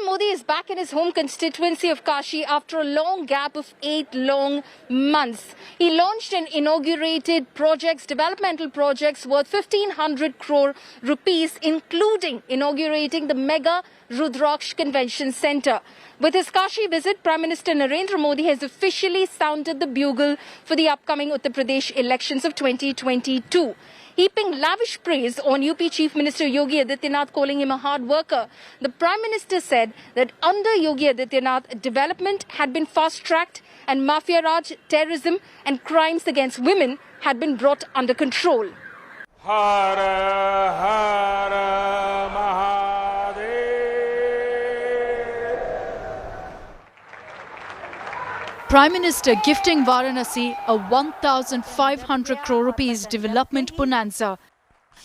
Modi is back in his home constituency of Kashi after a long gap of 8 long months. He launched and inaugurated developmental projects worth 1,500 crore rupees, including inaugurating the mega Rudraksh Convention Centre. With his Kashi visit, Prime Minister Narendra Modi has officially sounded the bugle for the upcoming Uttar Pradesh elections of 2022. Heaping lavish praise on UP Chief Minister Yogi Adityanath, calling him a hard worker, the Prime Minister said that under Yogi Adityanath, development had been fast-tracked and Mafia Raj, terrorism and crimes against women had been brought under control. Har Har Mahadev. Prime Minister gifting Varanasi a 1,500 crore rupees development bonanza.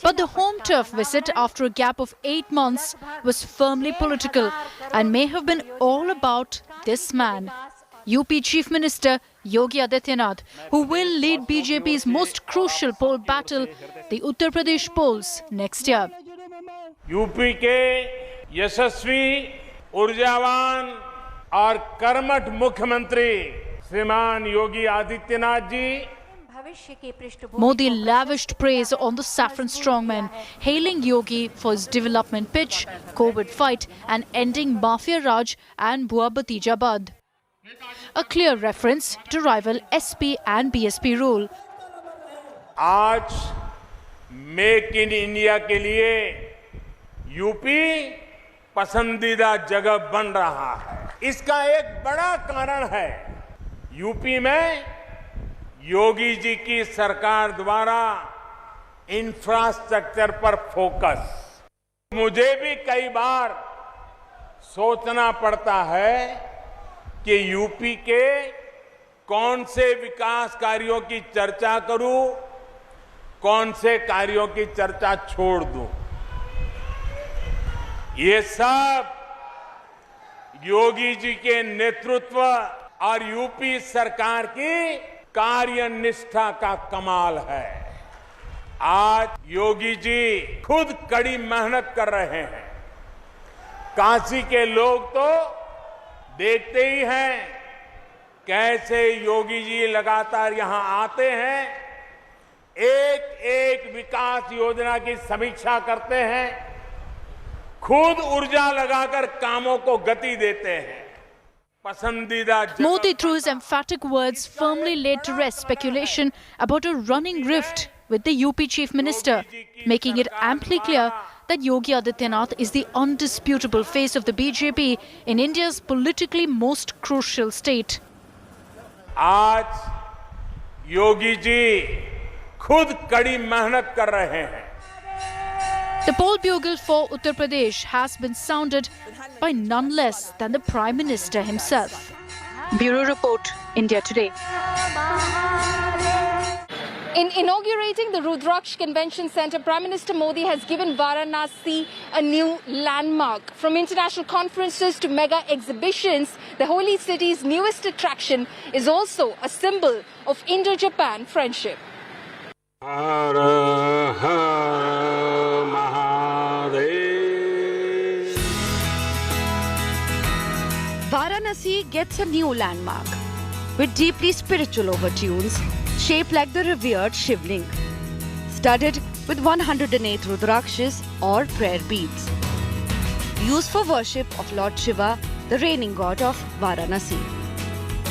But the home turf visit after a gap of 8 months was firmly political and may have been all about this man, UP Chief Minister Yogi Adityanath, who will lead BJP's most crucial poll battle, the Uttar Pradesh polls, next year. UP के यशस्वी, ऊर्जावान और कर्मठ मुख्यमंत्री श्रीमान Yogi Adityanath ji Modi lavished praise on the saffron strongman, hailing Yogi for his development pitch, COVID fight and ending Mafia Raj and Bua Batijabad. A clear reference to rival SP and BSP rule. आज make in India के लिए UP पसंदीदा जगह बन रहा है। इसका एक बड़ा कारण है यूपी में योगी जी की सरकार द्वारा इंफ्रास्ट्रक्चर पर फोकस। मुझे भी कई बार सोचना पड़ता है कि यूपी के कौन से विकास कार्यों की चर्चा करूं, कौन से कार्यों की चर्चा छोड़ दूं। ये सब योगी जी के नेतृत्व और यूपी सरकार की कार्यनिष्ठा का कमाल है। आज योगी जी खुद कड़ी मेहनत कर रहे हैं। काशी के लोग तो देखते ही हैं कैसे योगी जी लगातार यहां आते हैं, एक एक विकास योजना की समीक्षा करते हैं, खुद ऊर्जा लगाकर कामों को गति देते हैं। Modi, through his emphatic words, firmly laid to rest speculation about a running rift with the UP Chief Minister, making it amply clear that Yogi Adityanath is the undisputable face of the BJP in India's politically most crucial state. आज योगी जी खुद कड़ी मेहनत कर रहे हैं। The poll bugle for Uttar Pradesh has been sounded by none less than the Prime Minister himself. Bureau Report, India Today. In inaugurating the Rudraksh Convention Centre, Prime Minister Modi has given Varanasi a new landmark. From international conferences to mega exhibitions, the holy city's newest attraction is also a symbol of Indo-Japan friendship. Har Har Mahadev. Varanasi gets a new landmark with deeply spiritual overtones shaped like the revered Shivling, studded with 108 Rudrakshas or prayer beads, used for worship of Lord Shiva, the reigning god of Varanasi.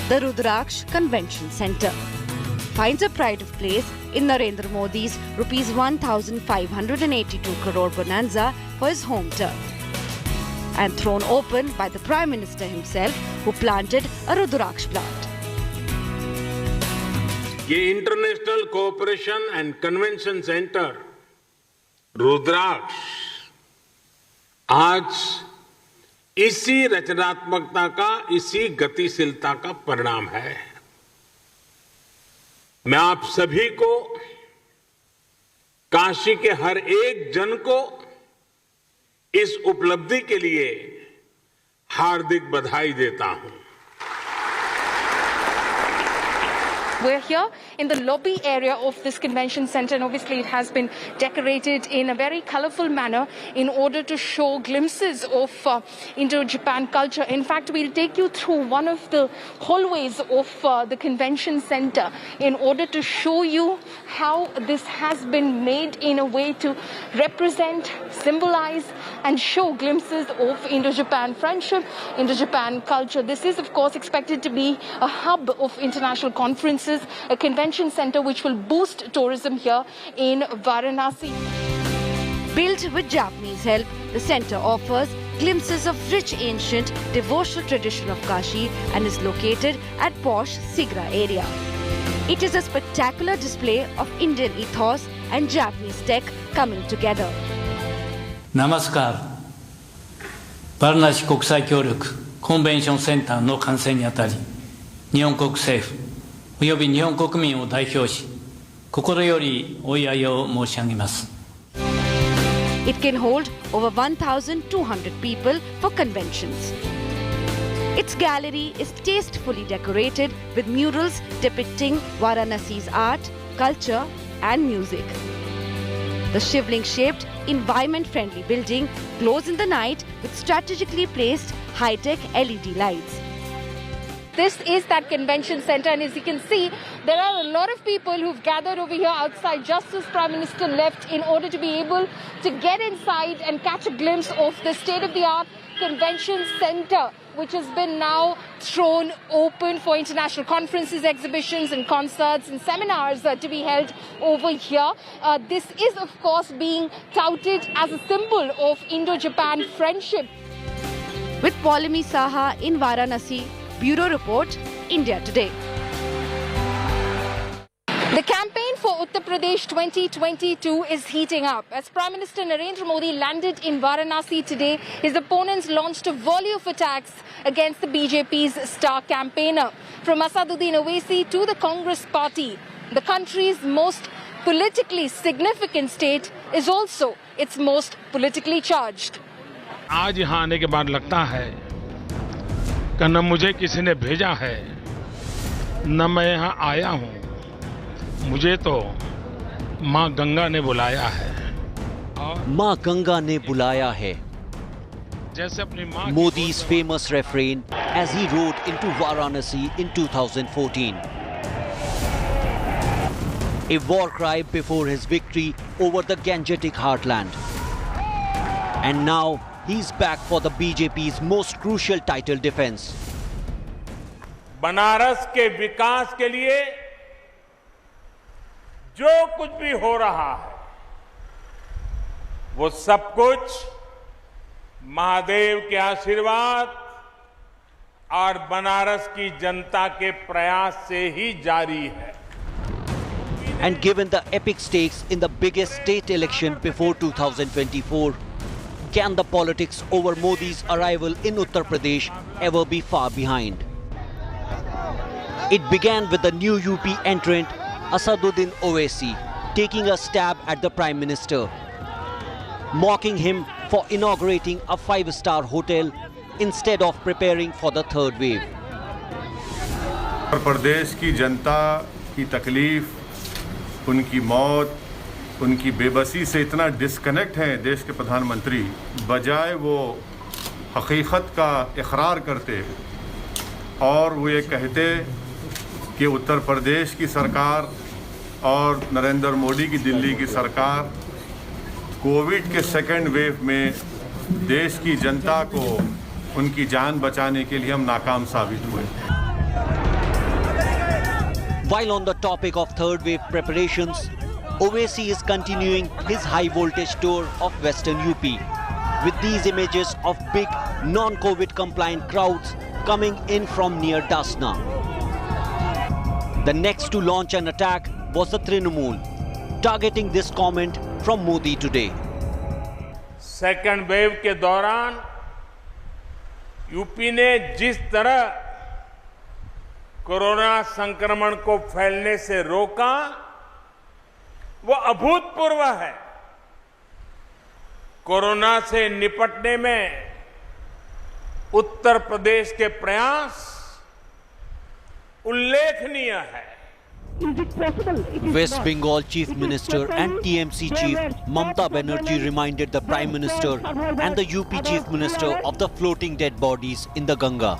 The Rudraksh Convention Centre finds a pride of place in Narendra Modi's rupees 1,582 crore bonanza for his home turf, and thrown open by the Prime Minister himself, who planted a Rudraksh plant. ये international cooperation and convention centre Rudraksh आज इसी रचनात्मकता का, इसी गतिशीलता का परिणाम है। मैं आप सभी को, काशी के हर एक जन को इस उपलब्धि के लिए हार्दिक बधाई देता हूं। We're here in the lobby area of this convention center, and obviously it has been decorated in a very colorful manner in order to show glimpses of Indo-Japan culture. In fact, we'll take you through one of the hallways of the convention center in order to show you how this has been made in a way to represent, symbolize, and show glimpses of Indo-Japan friendship, Indo-Japan culture. This is, of course, expected to be a hub of international conferences, a convention center which will boost tourism here in Varanasi. Built with Japanese help, the center offers glimpses of rich ancient devotional tradition of Kashi and is located at posh Sigra area. It is a spectacular display of Indian ethos and Japanese tech coming together. Namaskar. バラナシ国際協力コンベンションセンターの完成にあたり、日本国政府および日本国民を代表し、心よりお祝いを申し上げます。It can hold over 1,200 people for conventions. Its gallery is tastefully decorated with murals depicting Varanasi's art, culture, and music. The shivling-shaped, environment-friendly building glows in the night with strategically placed high-tech LED lights. This is that convention center, and as you can see, there are a lot of people who've gathered over here outside just as Prime Minister left in order to be able to get inside and catch a glimpse of the state-of-the-art convention center, which has been now thrown open for international conferences, exhibitions and concerts and seminars to be held over here. This is, of course, being touted as a symbol of Indo-Japan friendship. With Paulami Saha in Varanasi, Bureau Report, India Today. The campaign for Uttar Pradesh 2022 is heating up. As Prime Minister Narendra Modi landed in Varanasi today, his opponents launched a volley of attacks against the BJP's star campaigner. From Asaduddin Owaisi to the Congress party, the country's most politically significant state is also its most politically charged. आज यहाँ आने के बाद लगता है कि न मुझे किसी ने भेजा है, न मैं यहाँ आया हूँ. मुझे तो माँ गंगा ने बुलाया है. माँ गंगा ने बुलाया है. जैसे अपनी माँ Modi's famous refrain as he rode into Varanasi in 2014. A war cry before his victory over the Gangetic heartland. And now he's back for the BJP's most crucial title defense. Banaras के विकास के लिए जो कुछ भी हो रहा है, वो सब कुछ महादेव के आशीर्वाद और बनारस की जनता के प्रयास से ही जारी है. And given the epic stakes in the biggest state election before 2024, can the politics over Modi's arrival in Uttar Pradesh ever be far behind? It began with the new UP entrant Asaduddin Owaisi taking a stab at the Prime Minister, mocking him for inaugurating a 5-star hotel instead of preparing for the third wave. Uttar Pradesh की जनता की तकलीफ, उनकी मौत, उनकी बेबसी से इतना disconnect हैं देश के प्रधानमंत्री, बजाय वो हकीकत का इकरार करते और वो ये कहते कि उत्तर प्रदेश की सरकार और नरेंद्र मोदी की दिल्ली की सरकार कोविड के सेकेंड वेव में देश की जनता को उनकी जान बचाने के लिए हम नाकाम साबित हुए. While on the topic of third wave preparations, Owaisi is continuing his high voltage tour of Western UP with these images of big non-COVID compliant crowds coming in from near Dasna. The next to launch an attack was the Trinamool, targeting this comment from Modi today. Second wave के दौरान UP ने जिस तरह corona संक्रमण को फैलने से रोका, वो अभूतपूर्व है. कोरोना से निपटने में उत्तर प्रदेश के प्रयास उल्लेखनीय है. West Bengal Chief Minister and TMC Chief Mamata Banerjee reminded the Prime Minister and the UP Chief Minister of the floating dead bodies in the Ganga.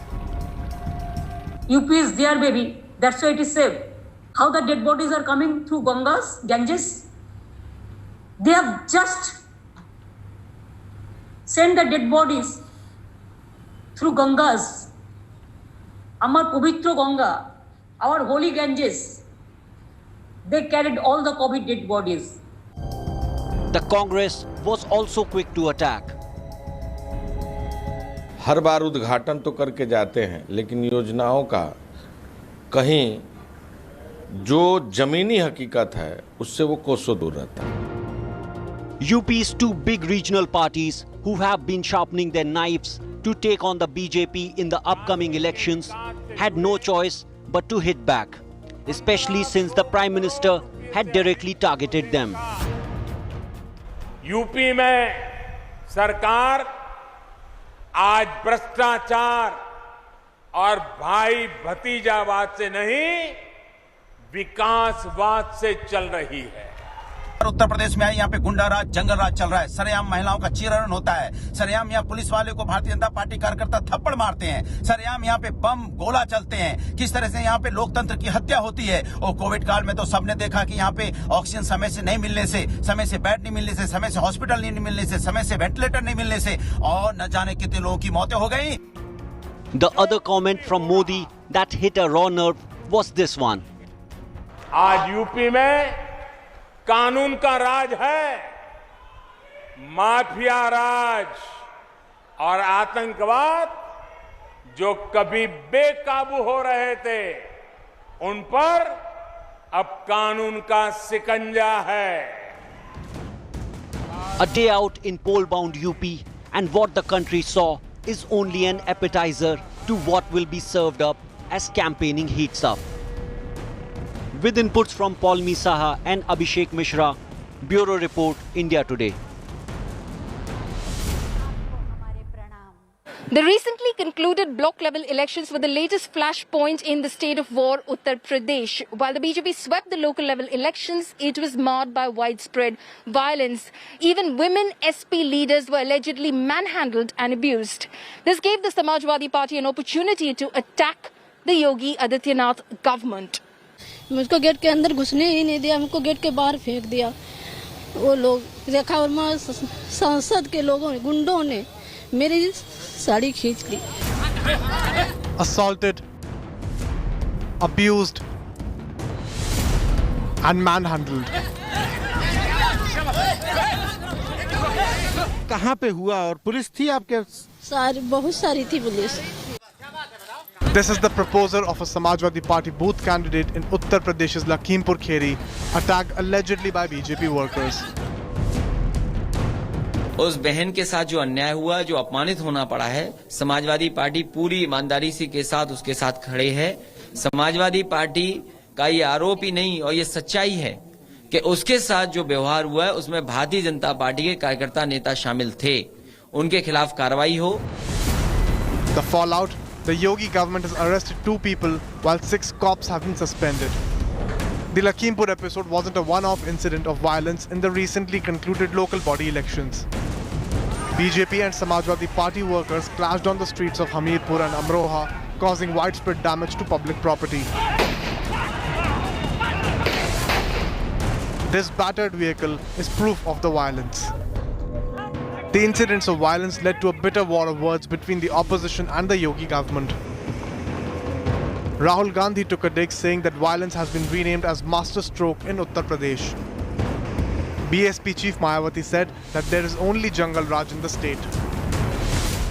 UP is there, baby. That's why it is safe. How the dead bodies are coming through Ganges? They have just sent the dead bodies through Gangas. Amar Pavitra Ganga, our holy Ganges. They carried all the COVID dead bodies. The Congress was also quick to attack. हर बार उद्घाटन तो करके जाते हैं, लेकिन योजनाओं का कहीं जो जमीनी हकीकत है उससे वो कोसों दूर रहता है. UP's two big regional parties who have been sharpening their knives to take on the BJP in the upcoming elections had no choice but to hit back, especially since the Prime Minister had directly targeted them. UP में सरकार आज भ्रष्टाचार और भाई भतीजावाद से नहीं, विकासवाद से चल रही है. उत्तर प्रदेश में यहाँ पे गुंडा राज, जंगल राज चल रहा है. सरेआम महिलाओं का चीरहरण होता है. सरेआम यहाँ पुलिस वाले को भारतीय जनता पार्टी कार्यकर्ता थप्पड़ मारते हैं. सरेआम यहाँ पे बम गोला चलते हैं. किस तरह से यहाँ पे लोकतंत्र की हत्या होती है. और कोविड काल में तो सबने देखा कि यहाँ पे ऑक्सीजन समय से नहीं मिलने से, समय से बेड नहीं मिलने से, समय से हॉस्पिटल नहीं मिलने से, समय से वेंटिलेटर नहीं मिलने से और न जाने कितने लोगों की मौतें हो गई. The other comment from Modi that hit a raw nerve was this one. आज यूपी में कानून का राज है, माफिया राज और आतंकवाद जो कभी बेकाबू हो रहे थे, उन पर अब कानून का शिकंजा है. A day out in poll-bound UP, and what the country saw is only an appetizer to what will be served up as campaigning heats up. With inputs from Paulmi Saha and Abhishek Mishra, Bureau Report, India Today. The recently concluded block-level elections were the latest flashpoint in the state of war, Uttar Pradesh. While the BJP swept the local-level elections, it was marred by widespread violence. Even women SP leaders were allegedly manhandled and abused. This gave the Samajwadi Party an opportunity to attack the Yogi Adityanath government. मुझको gate के अंदर घुसने ही नहीं दिया, हमको gate के बाहर फेंक दिया. वो लोग रेखा वर्मा संसद के लोगों ने, गुंडों ने मेरी साड़ी खींच ली. Assaulted, abused and manhandled. कहाँ पे हुआ और पुलिस थी आपके? बहुत सारी थी police. This is the proposer of a Samajwadi Party booth candidate in Uttar Pradesh's Lakhimpur Kheri, attacked allegedly by BJP workers. उस बहन के साथ जो अन्याय हुआ, जो अपमानित होना पड़ा है, समाजवादी पार्टी पूरी ईमानदारी से के साथ उसके साथ खड़े है. समाजवादी पार्टी का ये आरोप ही नहीं और ये सच्चाई है कि उसके साथ जो व्यवहार हुआ है उसमें भारतीय जनता पार्टी के कार्यकर्ता नेता शामिल थे. उनके खिलाफ कार्रवाई हो. The fallout. The Yogi government has arrested 2 people while 6 cops have been suspended. The Lakhimpur episode wasn't a one-off incident of violence in the recently concluded local body elections. BJP and Samajwadi Party workers clashed on the streets of Hamirpur and Amroha, causing widespread damage to public property. This battered vehicle is proof of the violence. The incidents of violence led to a bitter war of words between the opposition and the Yogi government. Rahul Gandhi took a dig, saying that violence has been renamed as masterstroke in Uttar Pradesh. BSP chief Mayawati said that there is only Jungle Raj in the state.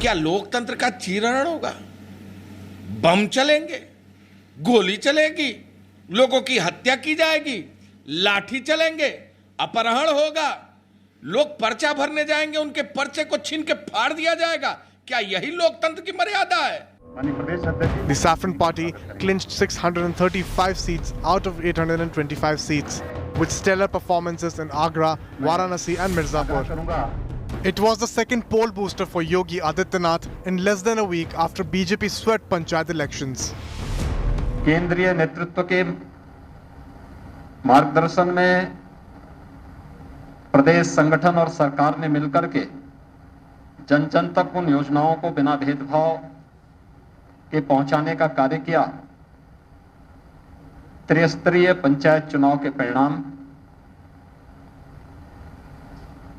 क्या लोकतंत्र का चीरहरण होगा? बम चलेंगे, गोली चलेगी, लोगों की हत्या की जाएगी, लाठी चलेंगे, अपहरण होगा, लोग पर्चा भरने जाएंगे, उनके पर्चे को छीन के फाड़ दिया जाएगा. क्या यही लोकतंत्र की मर्यादा है? The Saffron Party clinched 635 seats out of 825 seats, with stellar performances in Agra, Varanasi and Mirzapur. It was the second poll booster for Yogi Adityanath in less than a week after BJP swept Panchayat elections. केंद्रीय नेतृत्व के मार्गदर्शन में प्रदेश संगठन और सरकार ने मिलकर के जन जन तक उन योजनाओं को बिना भेदभाव के पहुंचाने का कार्य किया। त्रिस्तरीय पंचायत चुनाव के परिणाम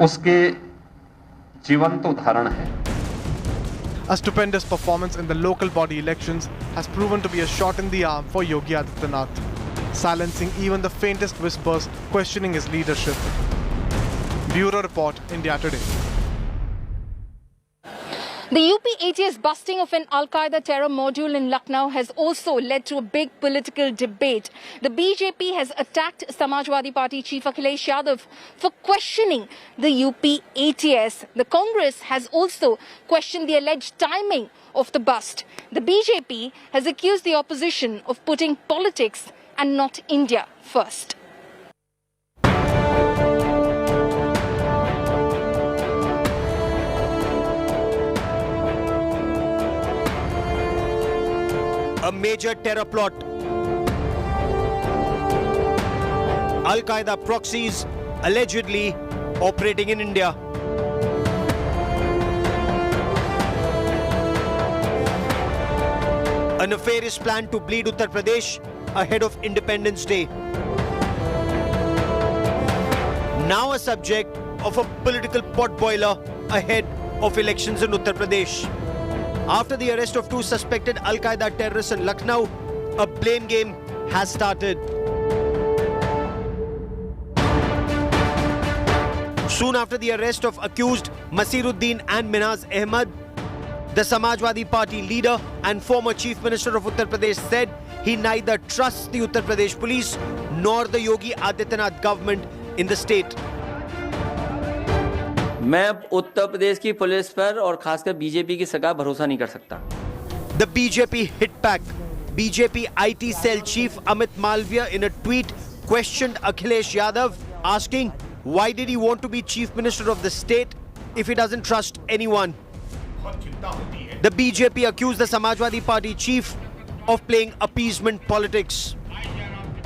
उसके जीवंत उदाहरण है। A stupendous performance in the local body elections has proven to be a shot in the arm for Yogi Adityanath, silencing even the faintest whispers questioning his leadership. Bureau Report, India Today. The UP ATS busting of an Al-Qaeda terror module in Lucknow has also led to a big political debate. The BJP has attacked Samajwadi Party Chief Akhilesh Yadav for questioning the UP ATS. The Congress has also questioned the alleged timing of the bust. The BJP has accused the opposition of putting politics and not India first. A major terror plot. Al-Qaeda proxies allegedly operating in India. A nefarious plan to bleed Uttar Pradesh ahead of Independence Day. Now a subject of a political potboiler ahead of elections in Uttar Pradesh. After the arrest of two suspected Al-Qaeda terrorists in Lucknow, a blame game has started. Soon after the arrest of accused Masiruddin and Minaz Ahmed, the Samajwadi Party leader and former Chief Minister of Uttar Pradesh said he neither trusts the Uttar Pradesh police nor the Yogi Adityanath government in the state. मैं उत्तर प्रदेश की police पर और खासकर BJP की सरकार भरोसा नहीं कर सकता। The BJP hit back. BJP IT cell chief Amit Malviya in a tweet questioned Akhilesh Yadav, asking why did he want to be chief minister of the state if he doesn't trust anyone. The BJP accused the Samajwadi Party chief of playing appeasement politics.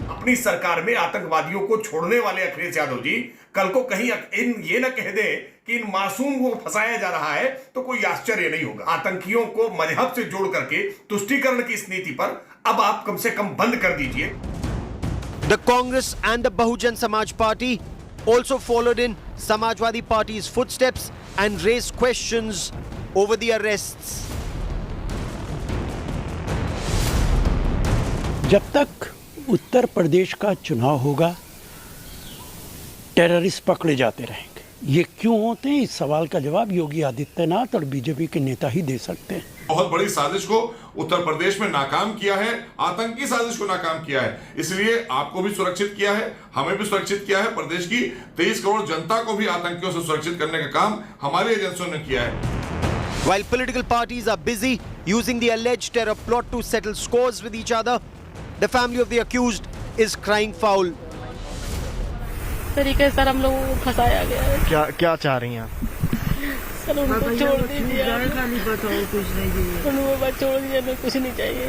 अपनी सरकार में आतंकवादियों को छोड़ने वाले अखिलेश यादव जी कल को कहीं ये न कह दे कि इन मासूम को फंसाया जा रहा है तो कोई आश्चर्य नहीं होगा। आतंकियों को मजहब से जोड़ करके तुष्टीकरण की इस नीति पर अब आप कम से कम बंद कर दीजिए। The Congress and the Bahujan Samaj Party also followed in Samajwadi Party's footsteps and raised questions over the arrests. जब तक उत्तर प्रदेश का चुनाव होगा टेररिस्ट पकड़े जाते रहेंगे। ये क्यों होते हैं, इस सवाल का जवाब योगी आदित्यनाथ और बीजेपी के नेता ही दे सकते हैं। बहुत बड़ी साजिश को उत्तर प्रदेश में नाकाम किया है, आतंकी साजिश को नाकाम किया है। इसलिए आपको भी सुरक्षित किया है, हमें भी सुरक्षित किया है। प्रदेश की 23 करोड़ जनता को भी आतंकियों से सुरक्षित करने का काम हमारी एजेंसियों ने किया है। While political parties are busy using the alleged terror plot to settle scores with each other, the family of the accused is crying foul. तरीके से हम लोगों को फंसाया गया है। क्या चाह रही हैं आप? सर उनको छोड़ दीजिए, उनको बस छोड़ दीजिए, हमें कुछ नहीं चाहिए।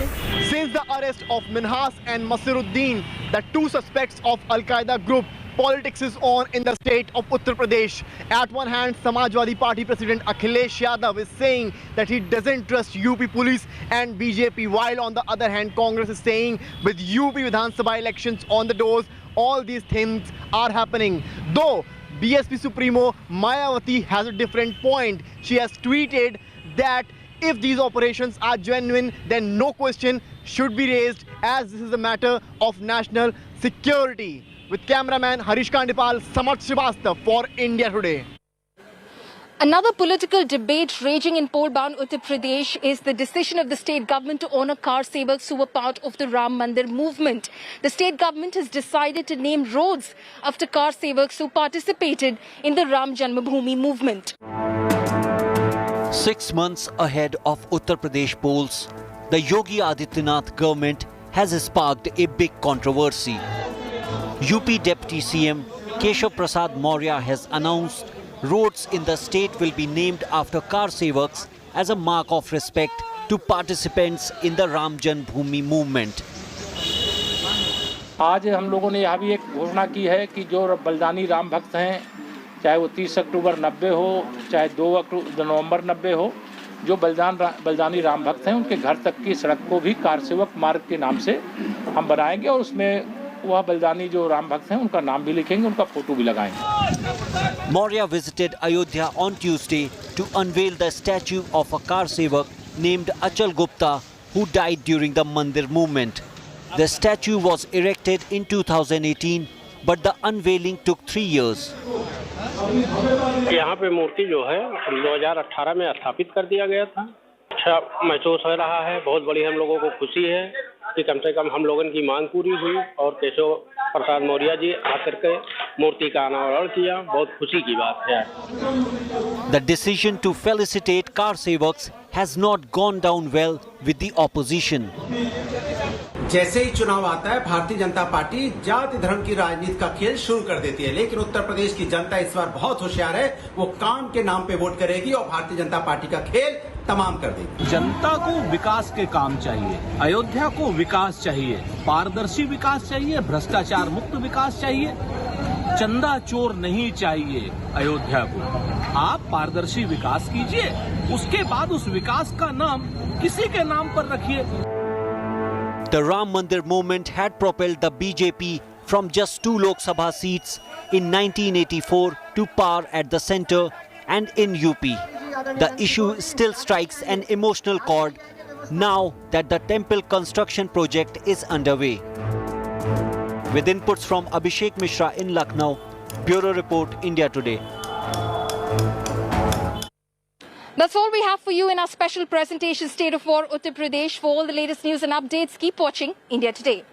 Since the arrest of Minhas and Masiruddin, the two suspects of Al-Qaeda group, politics is on in the state of Uttar Pradesh. At one hand, Samajwadi Party President Akhilesh Yadav is saying that he doesn't trust UP police and BJP, while on the other hand, Congress is saying with UP Vidhan Sabha elections on the doors, all these things are happening. Though BSP Supremo Mayawati has a different point. She has tweeted that if these operations are genuine, then no question should be raised, as this is a matter of national security. With cameraman Harish Kandipal, Samarth Srivastava for India Today. Another political debate raging in poll-bound Uttar Pradesh is the decision of the state government to honor car sevaks who were part of the Ram Mandir movement. The state government has decided to name roads after car sevaks who participated in the Ram Janmabhoomi movement. 6 months ahead of Uttar Pradesh polls, the Yogi Adityanath government has sparked a big controversy. UP Deputy CM Keshav Prasad Maurya has announced roads in the state will be named after car sevaks as a mark of respect to participants in the Ram Janmabhoomi movement. आज हम लोगों ने यह भी एक घोषणा की है कि जो बलिदानी राम भक्त हैं, चाहे वो 30 अक्टूबर 90 हो, चाहे 2 नवंबर 90 हो, जो बलिदानी राम भक्त हैं उनके घर तक की सड़क को भी कारसेवक मार्ग के नाम से हम बनाएंगे और उसमें वह बलिदानी जो राम भक्त हैं उनका नाम भी लिखेंगे, उनका फोटो भी लगाएंगे। Maurya visited Ayodhya on Tuesday to unveil the statue of a car sevak named Achal Gupta who died during the Mandir movement. The statue was erected in 2018, but the unveiling took 3 years. यहाँ पे मूर्ति जो है 2018 में स्थापित कर दिया गया था। अच्छा महसूस हो रहा है, बहुत बड़ी हम लोगों को खुशी है कि कम से कम हम लोगों की मांग पूरी हुई और केशव प्रसाद मौर्य जी आकर के मूर्ति का अनावरण किया, बहुत खुशी की बात है। The decision to felicitate car sevaks has not gone down well with the opposition. जैसे ही चुनाव आता है, भारतीय जनता पार्टी जाति धर्म की राजनीति का खेल शुरू कर देती है, लेकिन उत्तर प्रदेश की जनता इस बार बहुत होशियार है, वो काम के नाम पे वोट करेगी और भारतीय जनता पार्टी का खेल तमाम कर देगी। जनता को विकास के काम चाहिए, अयोध्या को विकास चाहिए, पारदर्शी विकास चाहिए, भ्रष्टाचार मुक्त विकास चाहिए, चंदा चोर नहीं चाहिए अयोध्या को। आप पारदर्शी विकास कीजिए, उसके बाद उस विकास का नाम किसी के नाम पर रखिए। The Ram Mandir movement had propelled the BJP from just 2 Lok Sabha seats in 1984 to power at the centre and in UP. The issue still strikes an emotional chord now that the temple construction project is underway. With inputs from Abhishek Mishra in Lucknow, Bureau Report, India Today. That's all we have for you in our special presentation, State of War, Uttar Pradesh. For all the latest news and updates, keep watching India Today.